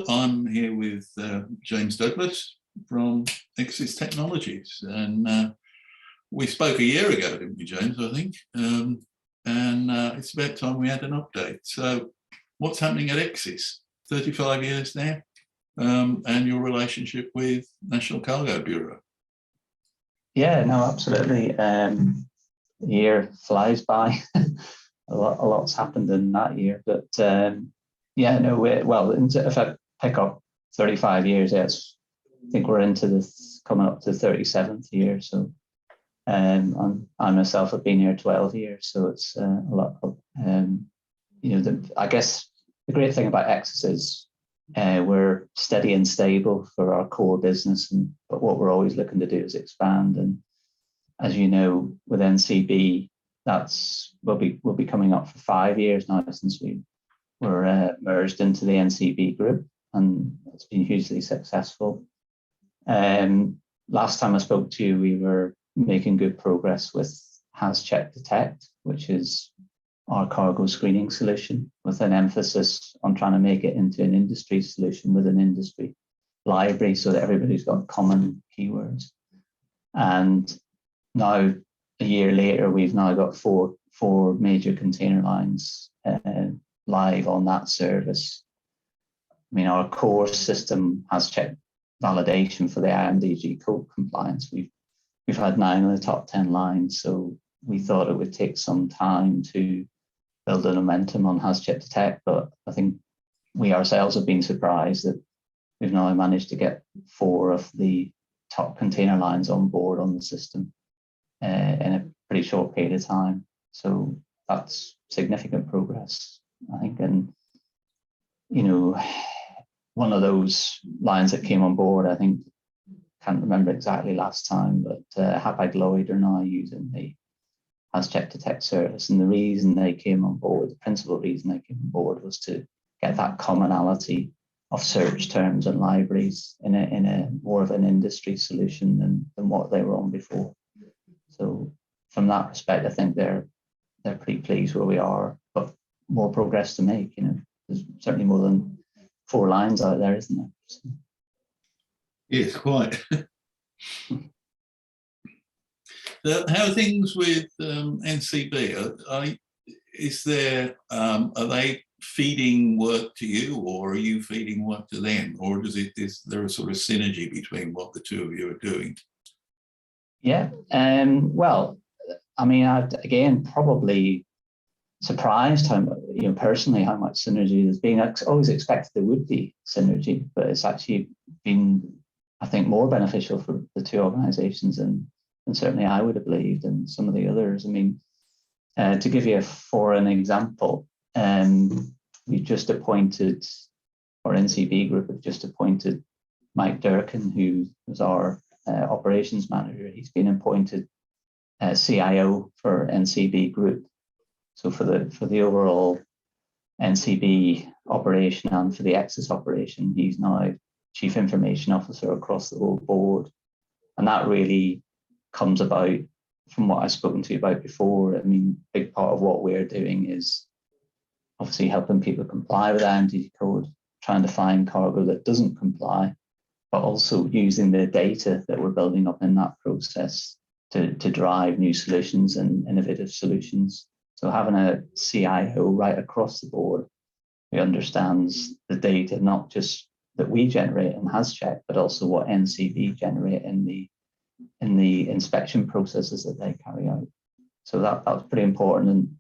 I'm here with James Douglas from Exis Technologies, and we spoke a year ago, didn't we, James, I think? It's about time we had an update. So what's happening at Exis? 35 years now, and your relationship with National Cargo Bureau. Yeah, no, absolutely. The year flies by. a lot's happened in that year, but yeah, no, if I pick up 35 years, yes, I think we're into this, coming up to the 37th year. So I myself have been here 12 years, so it's a lot of, I guess the great thing about Exis is we're steady and stable for our core business, but what we're always looking to do is expand. And as you know, with NCB, we'll be coming up for 5 years now since we were merged into the NCB Group, and it's been hugely successful. Last time I spoke to you, we were making good progress with Hazcheck Detect, which is our cargo screening solution, with an emphasis on trying to make it into an industry solution with an industry library so that everybody's got common keywords. And now, a year later, we've now got four major container lines live on that service. I mean, our core system has checked validation for the IMDG Code compliance. We've had 9 of the top 10 lines, so we thought it would take some time to build a momentum on Hazcheck Detect, but I think we ourselves have been surprised that we've now managed to get 4 of the top container lines on board on the system in a pretty short period of time. So that's significant progress, I think. And, one of those lines that came on board, I think, can't remember exactly last time, but Hapag-Lloyd are now using the Hazcheck Detect service. And the reason they came on board, the principal reason they came on board, was to get that commonality of search terms and libraries in a more of an industry solution than what they were on before. So from that respect, I think they're pretty pleased where we are, but more progress to make. There's certainly more than 4 lines out there, isn't there? So. Yes, quite. So how are things with NCB? Are they feeding work to you, or are you feeding work to them, or is there a sort of synergy between what the two of you are doing? Yeah, well, I mean, again, probably surprised personally how much synergy there's been. I always expected there would be synergy, but it's actually been, I think, more beneficial for the two organisations than certainly I would have believed, and some of the others. I mean, to give you an example, we've just appointed, or NCB Group have just appointed Mike Durkin, who was our operations manager. He's been appointed CIO for NCB Group. So for the overall NCB operation and for the Exis operation, he's now Chief Information Officer across the whole board. And that really comes about from what I've spoken to you about before. I mean, a big part of what we're doing is obviously helping people comply with IMDG Code, trying to find cargo that doesn't comply, but also using the data that we're building up in that process to drive new solutions and innovative solutions. So having a CIO right across the board who understands the data, not just that we generate in Hazcheck, but also what NCB generate in the inspection processes that they carry out. So that was pretty important, and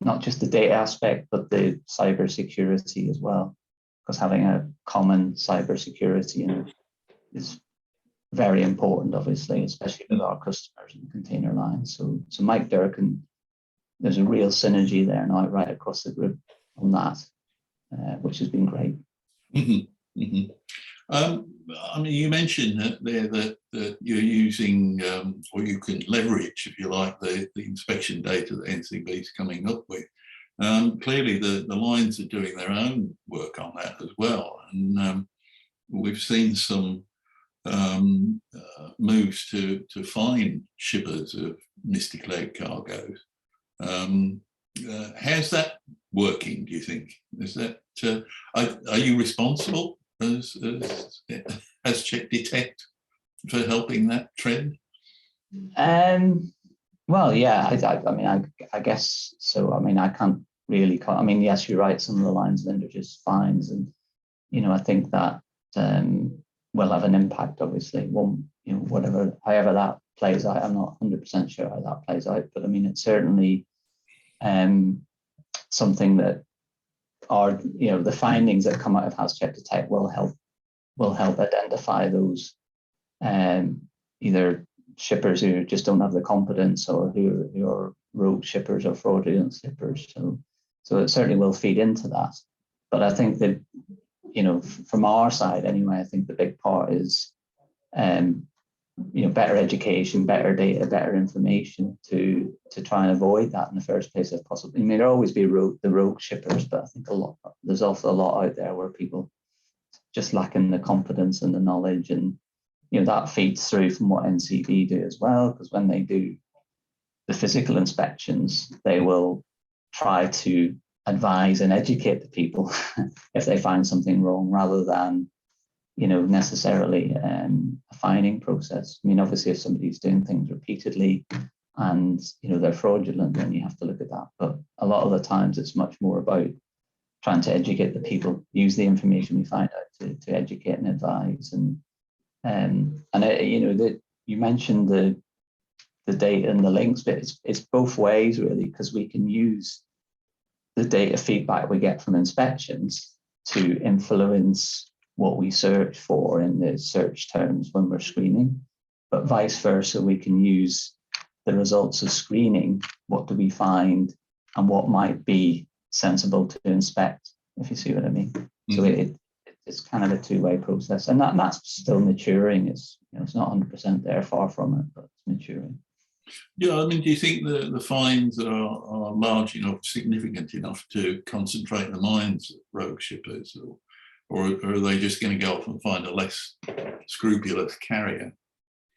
not just the data aspect, but the cyber security as well, because having a common cyber security is very important, obviously, especially with our customers and container lines. So Mike Durkin, there's a real synergy there now right across the group on that, which has been great. Mm-hmm. Mm-hmm. I mean, you mentioned that you're using, or you can leverage, if you like, the inspection data that NCB is coming up with. Clearly, the lines are doing their own work on that as well, and we've seen some moves to fine shippers of misdeclared cargoes. How's that working, do you think? Is that are you responsible as Hazcheck detect for helping that trend? Well, yeah, I mean, I guess so. I mean, I can't really. I mean, yes, you're right. Some of the lines of just fines, and I think that will have an impact. Obviously, one, however that plays out. I'm not 100% sure how that plays out, but I mean, it's certainly something that the findings that come out of Hazcheck Detect will help identify those either shippers who just don't have the competence, or who are rogue shippers or fraudulent shippers. So it certainly will feed into that. But I think that, from our side anyway, I think the big part is better education, better data, better information to try and avoid that in the first place if possible. I mean, there'll always be the rogue shippers, but I think there's also a lot out there where people just lacking the confidence and the knowledge, and that feeds through from what NCB do as well, because when they do the physical inspections, they will try to advise and educate the people if they find something wrong, rather than necessarily a fining process. I mean, obviously, if somebody's doing things repeatedly and they're fraudulent, then you have to look at that. But a lot of the times, it's much more about trying to educate the people, use the information we find out to educate and advise. And that you mentioned the data and the links, but it's both ways really, because we can use the data feedback we get from inspections to influence what we search for in the search terms when we're screening, but vice versa, we can use the results of screening, what do we find, and what might be sensible to inspect, if you see what I mean. Mm-hmm. So it's kind of a two-way process, and that's still maturing. It's it's not 100% there, far from it, but it's maturing. Yeah, I mean, do you think the fines are large enough, significant enough to concentrate the minds of rogue shippers, or are they just going to go off and find a less scrupulous carrier?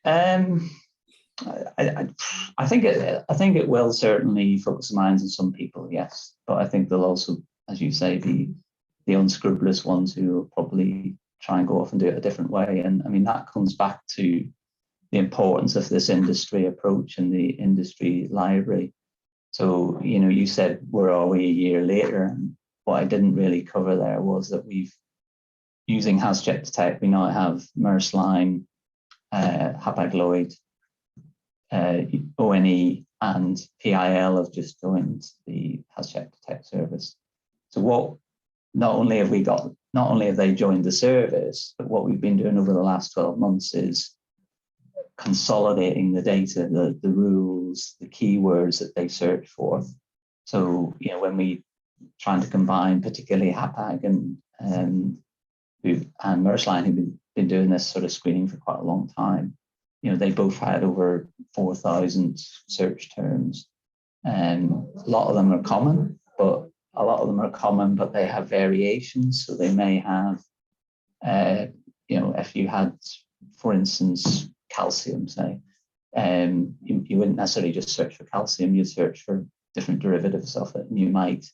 I think it will certainly focus the minds of some people, yes, but I think there'll also, as you say, be the unscrupulous ones who will probably try and go off and do it a different way. And I mean, that comes back to the importance of this industry approach and the industry library. So, you said, where are we a year later? And what I didn't really cover there was that using Hazcheck Detect, we now have Maersk Line, Hapag-Lloyd, ONE, and PIL have just joined the Hazcheck Detect service. So not only have they joined the service, but what we've been doing over the last 12 months is consolidating the data, the rules, the keywords that they search for. So, when we trying to combine, particularly Hapag and Maersk Line, who've been doing this sort of screening for quite a long time, they both had over 4,000 search terms, and a lot of them are common, but they have variations. So they may have, if you had, for instance, calcium, say, you wouldn't necessarily just search for calcium, you'd search for different derivatives of it, and you might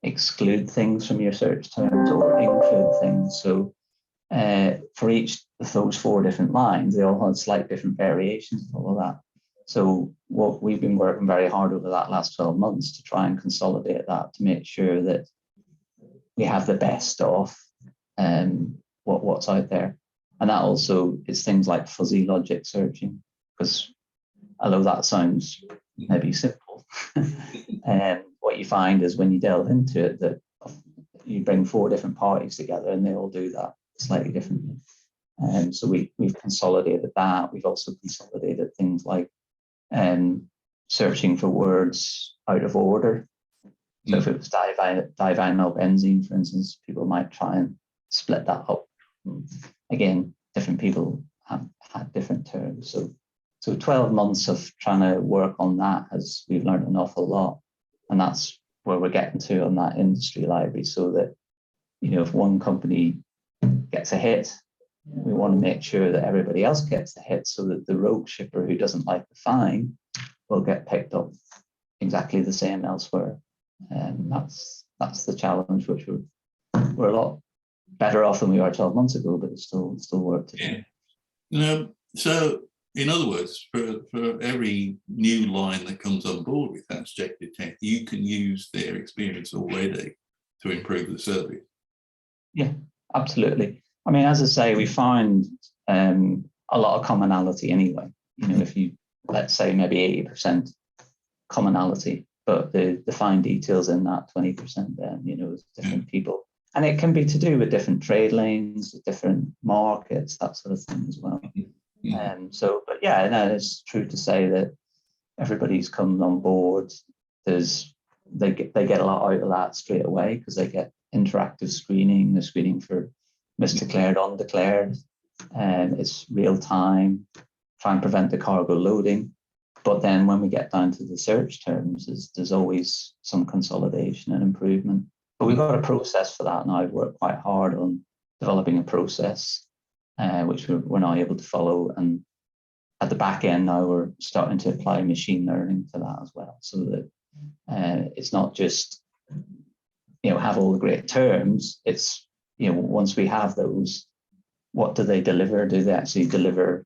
exclude things from your search terms or include things. So for each of those 4 different lines, they all had slight different variations and all of that. So what we've been working very hard over that last 12 months to try and consolidate that, to make sure that we have the best of what's out there. And that also is things like fuzzy logic searching, because although that sounds maybe simple, what you find is when you delve into it, that you bring 4 different parties together and they all do that slightly differently. So we've consolidated that. We've also consolidated things like searching for words out of order. So if it was divinyl benzene, for instance, people might try and split that up. Again, different people have had different terms. So 12 months of trying to work on that, we've learned an awful lot. And that's where we're getting to on that industry library, so that, if one company gets a hit, we want to make sure that everybody else gets a hit, so that the rogue shipper who doesn't like the fine will get picked up exactly the same elsewhere. And that's the challenge, which we're a lot better off than we were 12 months ago, but it's still work to do. Yeah. So, in other words, for every new line that comes on board with Hazcheck Detect, you can use their experience already to improve the service. Yeah, absolutely. I mean, as I say, we find a lot of commonality anyway. You know, if you, let's say, maybe 80% commonality, but the fine details in that 20% then, you know, is different people. And it can be to do with different trade lanes, different markets, that sort of thing as well. But yeah, no, it's true to say that everybody's come on board. They get a lot out of that straight away because they get interactive screening. They're screening for misdeclared, undeclared, and it's real time, try and prevent the cargo loading. But then when we get down to the search terms, there's always some consolidation and improvement. But we've got a process for that, and I've worked quite hard on developing a process which we're now able to follow. And at the back end now, we're starting to apply machine learning to that as well, so that it's not just, you know, have all the great terms. It's, you know, once we have those, what do they deliver? Do they actually deliver,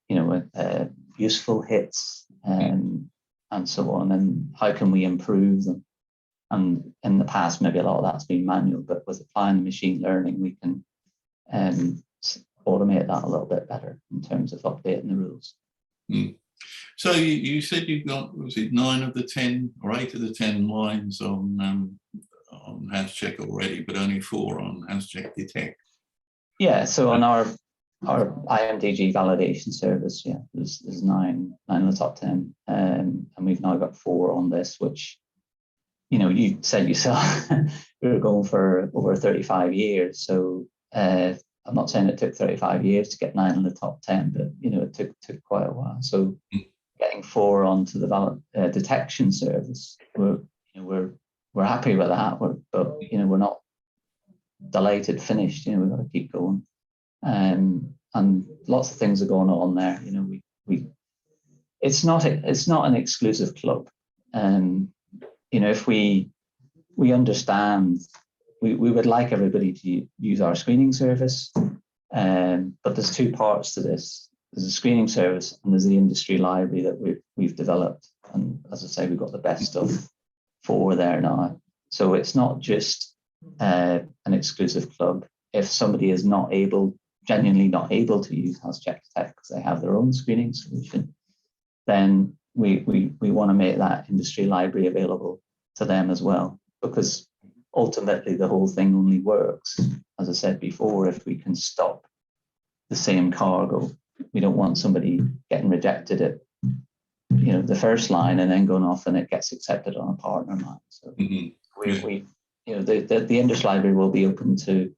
you know, useful hits and so on? And how can we improve them? And in the past, maybe a lot of that's been manual, but with applying the machine learning, we can automate that a little bit better in terms of updating the rules. So you said you've got, was it 9 of the 10 or 8 of the 10 lines on Hazcheck already, but only 4 on Hazcheck Detect? Yeah, so on our IMDG validation service, yeah, there's 9 of the top 10, and we've now got 4 on this, which, you know, you said yourself, we were going for over 35 years. So I'm not saying it took 35 years to get 9 in the top 10, but, you know, it took quite a while. So getting 4 onto the detection service, we're happy with that. But you know, we're not delighted finished. You know, we've got to keep going. And lots of things are going on there. You know, it's not an exclusive club. You know, if we understand, we would like everybody to use our screening service, but there's 2 parts to this. There's a screening service and there's the industry library that we've developed. And as I say, we've got the best of 4 there now. So it's not just an exclusive club. If somebody is genuinely not able to use Hazcheck Detect because they have their own screening solution, then we want to make that industry library available to them as well, because ultimately the whole thing only works, as I said before, if we can stop the same cargo. We don't want somebody getting rejected at, you know, the first line and then going off and it gets accepted on a partner line. So we you know, the industry library will be open to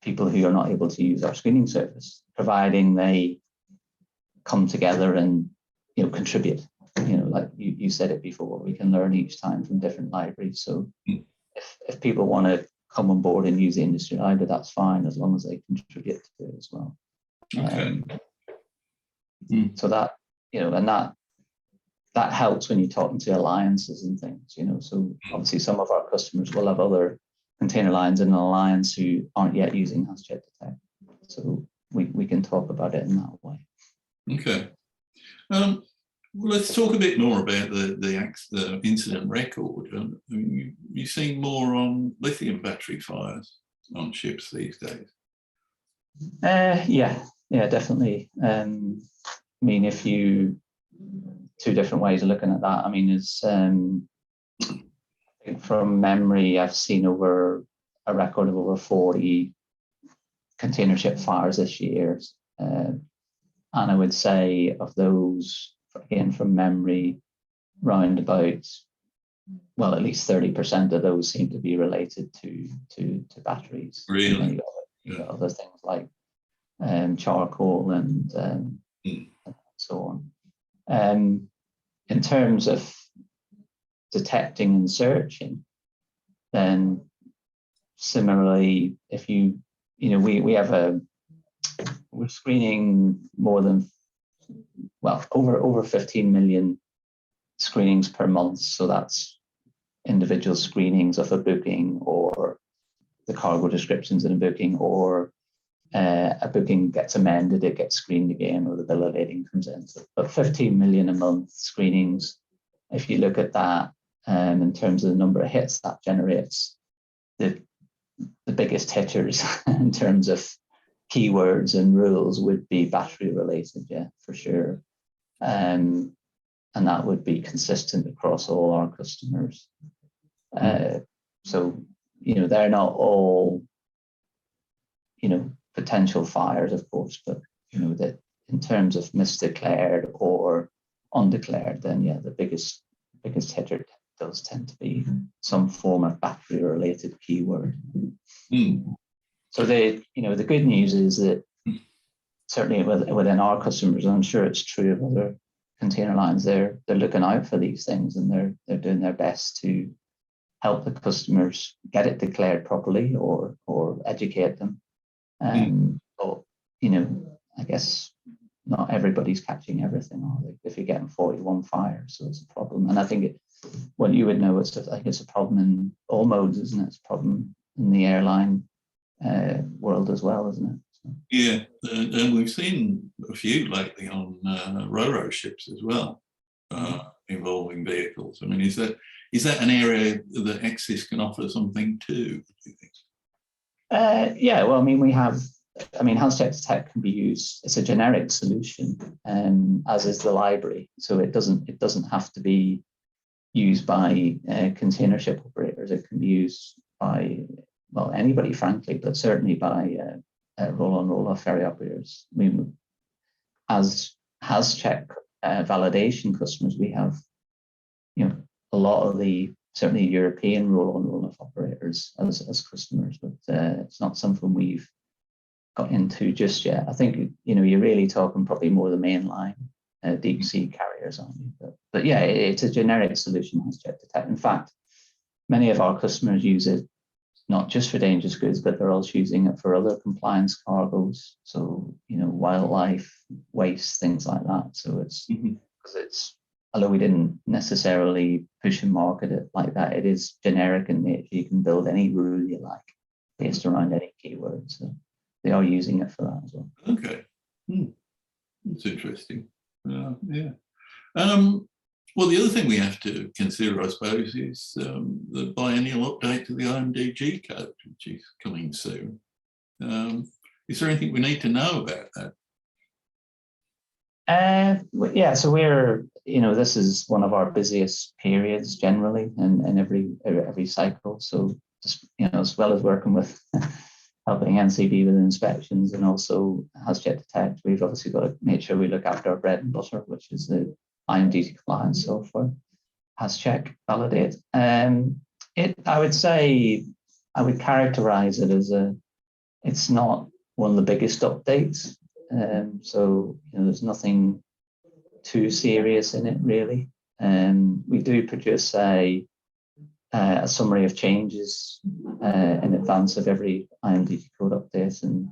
people who are not able to use our screening service, providing they come together and, you know, contribute. You know, like you said it before, we can learn each time from different libraries. So if people want to come on board and use the industry library, that's fine, as long as they contribute to it as well. Okay. So that, you know, and that helps when you're talking to alliances and things, you know. So obviously some of our customers will have other container lines in an alliance who aren't yet using Hazcheck Detect. So we can talk about it in that way. Okay. Well, let's talk a bit more about the incident record. You've seen more on lithium battery fires on ships these days. Yeah, definitely. I mean, if you 2 different ways of looking at that. I mean, it's from memory, I've seen over a record of over 40 container ship fires this year, and I would say of those, again from memory, round about, well, at least 30% of those seem to be related to batteries. Really? You got other things like charcoal and so on. In terms of detecting and searching, then similarly, if you know, we're screening more than, well, over 15 million screenings per month. So that's individual screenings of a booking or the cargo descriptions in a booking, or a booking gets amended, it gets screened again, or the bill of lading comes in. So, but 15 million a month screenings, if you look at that in terms of the number of hits that generates, the biggest hitters in terms of keywords and rules would be battery related, yeah, for sure. And that would be consistent across all our customers. So, they're not all, potential fires, of course, but, that in terms of misdeclared or undeclared, then, yeah, the biggest hitter does tend to be some form of battery related keyword. So the good news is that certainly within our customers, and I'm sure it's true of other container lines, they're looking out for these things, and they're doing their best to help the customers get it declared properly or educate them. But I guess not everybody's catching everything, are they? If you're getting 41 fires, so it's a problem. And I think what you would know, it's a problem in all modes, isn't it? It's a problem in the airline world as well, isn't it? So. Yeah, and we've seen a few lately on ro-ro ships as well, involving vehicles. I mean, is that an area that Exis can offer something to, do you think? Yeah, well, I mean, Hazcheck tech can be used. It's a generic solution, as is the library. So it doesn't have to be used by container ship operators. It can be used by, well, anybody, frankly, but certainly by roll-on, roll-off ferry operators. I mean, as Hazcheck validation customers, we have, a lot of the certainly European roll-on, roll-off operators as customers, but it's not something we've got into just yet. I think, you're really talking probably more the mainline deep sea carriers, aren't you? But yeah, it's a generic solution, Hazcheck Detect. In fact, many of our customers use it not just for dangerous goods, but they're also using it for other compliance cargoes. So, wildlife, waste, things like that. So it's, because although we didn't necessarily push and market it like that, it is generic in nature. You can build any rule you like based around any keyword. So they are using it for that as well. Okay. That's interesting. Yeah. Well, the other thing we have to consider, I suppose, is the biennial update to the IMDG Code, which is coming soon. Is there anything we need to know about that? Yeah, so we're, this is one of our busiest periods generally in every cycle. So just, as well as working with helping NCB with inspections and also Hazcheck Detect, we've obviously got to make sure we look after our bread and butter, which is the IMDG compliance software, Hazcheck Validate. I would say, I would characterize it as it's not one of the biggest updates. So, there's nothing too serious in it, really. We do produce a summary of changes in advance of every IMDG Code update, and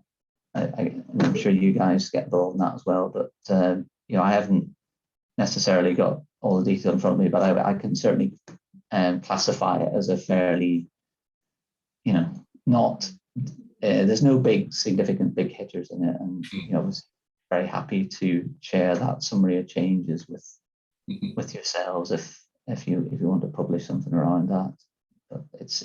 I'm sure you guys get involved in that as well. But I haven't necessarily got all the detail in front of me, but I can certainly classify it as a fairly, not. There's no significant big hitters in it, and I was very happy to share that summary of changes with yourselves if you want to publish something around that. But it's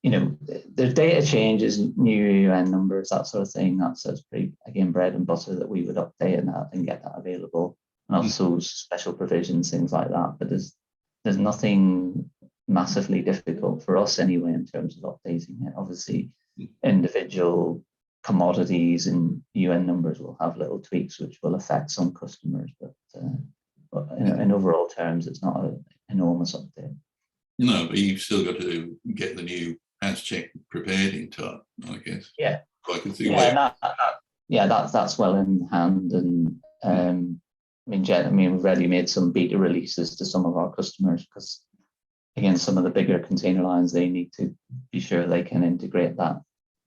there's data changes, new UN numbers, that sort of thing. That's pretty, again, bread and butter that we would update and get that available, and also special provisions, things like that. But there's nothing massively difficult for us anyway in terms of updating it. Obviously, individual commodities and UN numbers will have little tweaks which will affect some customers, but in overall terms, it's not an enormous update. No, but you've still got to get the new Hazcheck prepared in time, I guess. Yeah. I can see that's well in hand, and we've already made some beta releases to some of our customers because, again, some of the bigger container lines, they need to be sure they can integrate that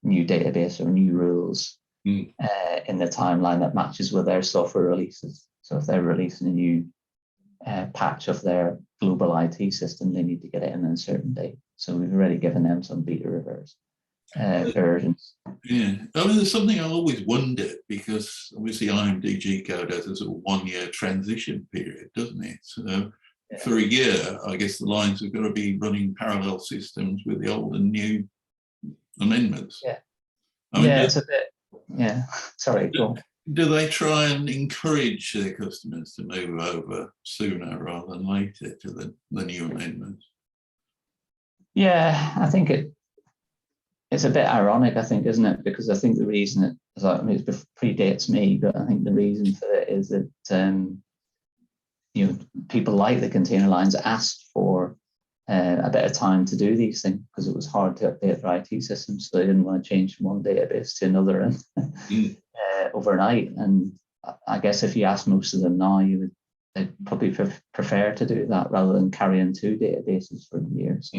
new database or new rules in the timeline that matches with their software releases. So if they're releasing a new patch of their global IT system, they need to get it in a certain date. So we've already given them some beta reverse. versions. Yeah, I mean, there's something I always wondered, because obviously IMDG Code has a sort of 1-year transition period, doesn't it? So for a year, I guess the lines have got to be running parallel systems with the old and new amendments. Yeah, I mean, it's a bit. Yeah, sorry, go on. Do they try and encourage their customers to move over sooner rather than later to the new amendments? Yeah, I think it's a bit ironic, I think, isn't it? Because I think the reason it predates me, but I think the reason for it is that people like the container lines asked for a bit of time to do these things, because it was hard to update their IT systems, so they didn't want to change from one database to another and overnight. And I guess if you ask most of them now, they'd probably prefer to do that rather than carrying 2 databases for years.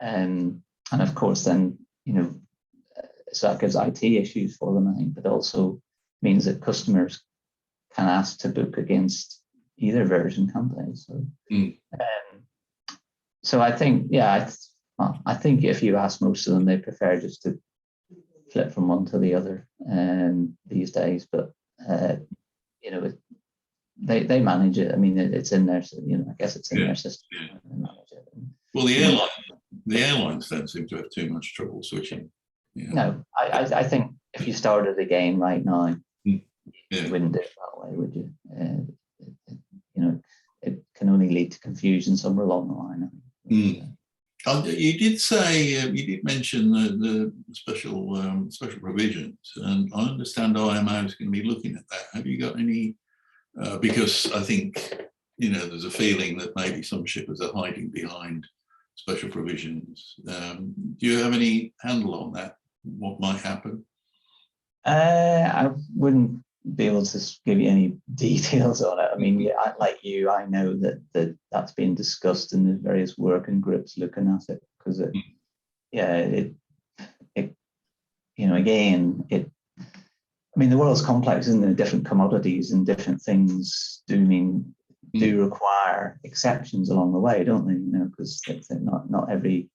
And of course, then so that gives IT issues for them, I think, but also means that customers can ask to book against either version, can't they? So I think, I think if you ask most of them, they prefer just to flip from one to the other these days. But they manage it. I mean, it's in their, I guess it's in their system. Yeah. They manage it. Well, the airlines don't seem to have too much trouble switching. Yeah. No, I think if you started again right now, you wouldn't do it that way, would you? It can only lead to confusion somewhere along the line. You did say, you did mention the special provisions, and I understand IMO is going to be looking at that. Have you got any? Because I think there's a feeling that maybe some shippers are hiding behind special provisions. Do you have any handle on that? What might happen? I wouldn't be able to give you any details on it. I mean, like you, I know that's been discussed in the various working groups looking at it, because I mean, the world's complex, isn't it? Different commodities and different things do require exceptions along the way, don't they? Because not every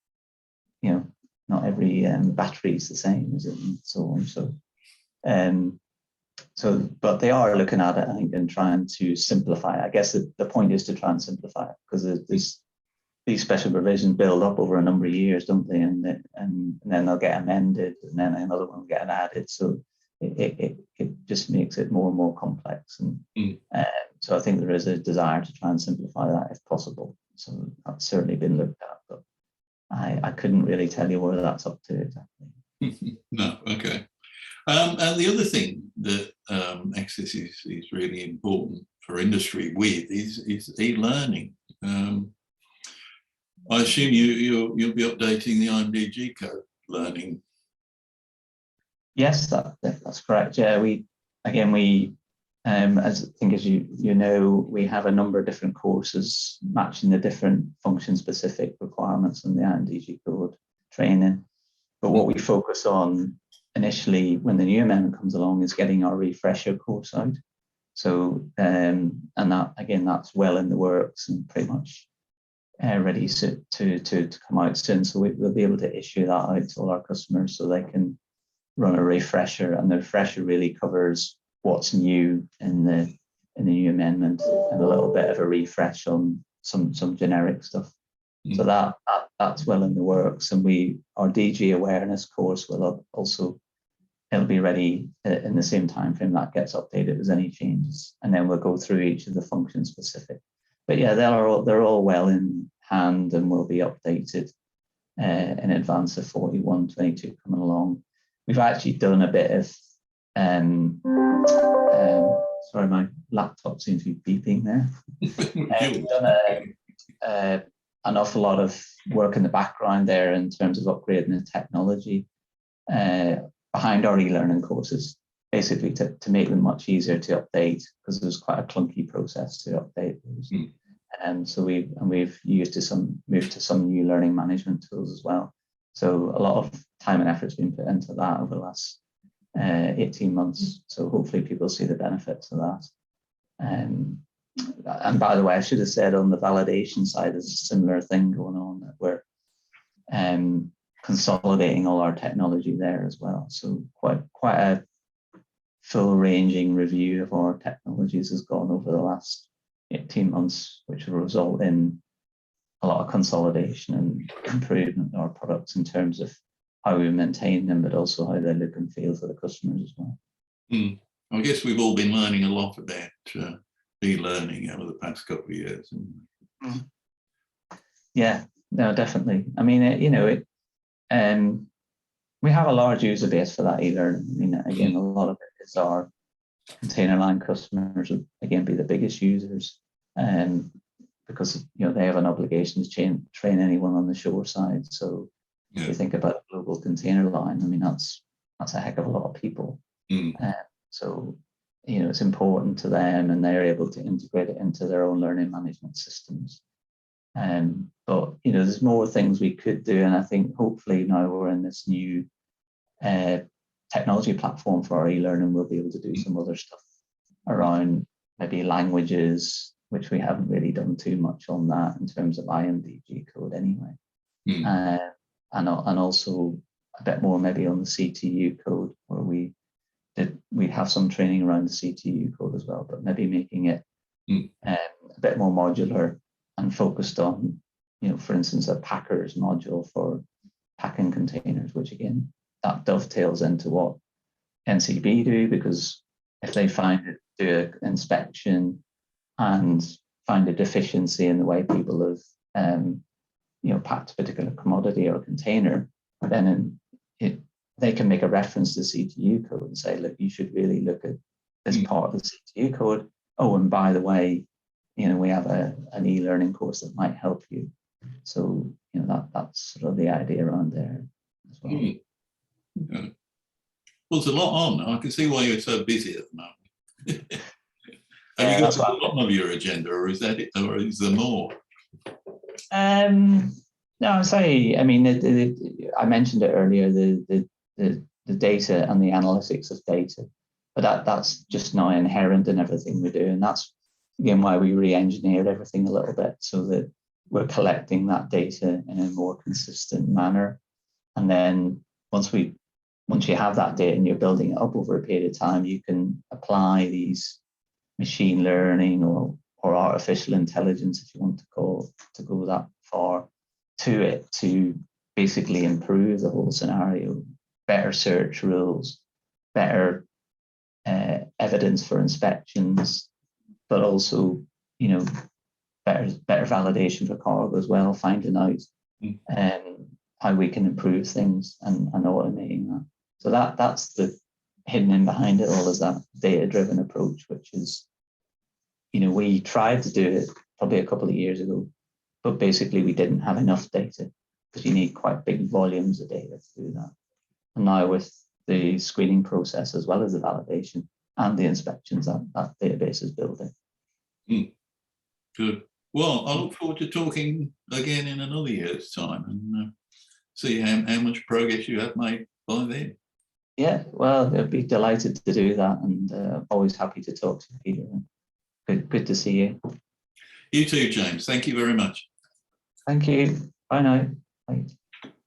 battery is the same, is it? And so on. But they are looking at it, I think, and trying to simplify it. I guess the point is to try and simplify it, because these special provisions build up over a number of years, don't they? And then they'll get amended, and then another one will get added. So it just makes it more and more complex. And so I think there is a desire to try and simplify that if possible. So that's certainly been looked at, but I couldn't really tell you where that's up to exactly. No, okay. And the other thing that Exis is really important for industry with is e-learning. I assume you'll be updating the IMDG Code learning. Yes, that's correct. Yeah, as I think as you know, we have a number of different courses matching the different function-specific requirements in the IMDG Code training. But what we focus on initially, when the new amendment comes along, is getting our refresher course out. So, and that again, that's well in the works and pretty much ready to come out soon. So we'll be able to issue that out to all our customers so they can run a refresher, and the refresher really covers what's new in the new amendment and a little bit of a refresh on some generic stuff. So that's well in the works, and our DG awareness course will also, it'll be ready in the same time frame that gets updated if there's any changes, and then we'll go through each of the function specific. But yeah, they're all well in hand and will be updated in advance of 41.22 coming along. We've actually done a bit of sorry, my laptop seems to be beeping there. We've done an awful lot of work in the background there in terms of upgrading the technology behind our e-learning courses, basically to make them much easier to update, because it was quite a clunky process to update those. And so we've moved to some new learning management tools as well. So a lot of time and effort has been put into that over the last 18 months. So hopefully people see the benefits of that. And by the way, I should have said on the validation side, there's a similar thing going on where consolidating all our technology there as well. So quite a full-ranging review of our technologies has gone over the last 18 months, which will result in a lot of consolidation and improvement of our products in terms of how we maintain them, but also how they look and feel for the customers as well. I guess we've all been learning a lot about e-learning over the past couple of years. Yeah, no, definitely. I mean, we have a large user base for that e-learning. I mean, again, a lot of it is our container line customers would again be the biggest users, because they have an obligation to train anyone on the shore side. So if you think about a global container line, I mean that's a heck of a lot of people. So it's important to them, and they're able to integrate it into their own learning management systems. But there's more things we could do, and I think hopefully now we're in this new technology platform for our e-learning, we'll be able to do some other stuff around maybe languages, which we haven't really done too much on that in terms of IMDG code anyway. And also a bit more maybe on the CTU code, where we have some training around the CTU code as well, but maybe making it a bit more modular and focused on, for instance, a packers module for packing containers, which again, that dovetails into what NCB do, because if they do an inspection and find a deficiency in the way people have packed a particular commodity or container, then they can make a reference to CTU code and say, look, you should really look at this part of the CTU code. Oh, and by the way, we have an e-learning course that might help you. So that's sort of the idea around there as well. Yeah. Well, there's a lot on. I can see why you're so busy at the moment. Have you got a lot of your agenda, or is that it, or is there more? No, I'd say, I mean, I mentioned it earlier, the data and the analytics of data, but that's just now inherent in everything we do, and that's again why we re-engineered everything a little bit, so that we're collecting that data in a more consistent manner. And then once you have that data and you're building it up over a period of time, you can apply these machine learning or artificial intelligence, if you want to go that far, to it to basically improve the whole scenario. Better search rules, better evidence for inspections, but also better validation for cargo as well, finding out how we can improve things and automating that. So that's the hidden in behind it all, is that data-driven approach, which is, we tried to do it probably a couple of years ago, but basically we didn't have enough data, because you need quite big volumes of data to do that. And now with the screening process, as well as the validation and the inspections, that database is building. Good. Well, I look forward to talking again in another year's time and see how much progress you have made by then. Yeah, well, I'd be delighted to do that, and always happy to talk to you, Peter. Good to see you. You too, James. Thank you very much. Thank you. Bye now. Bye.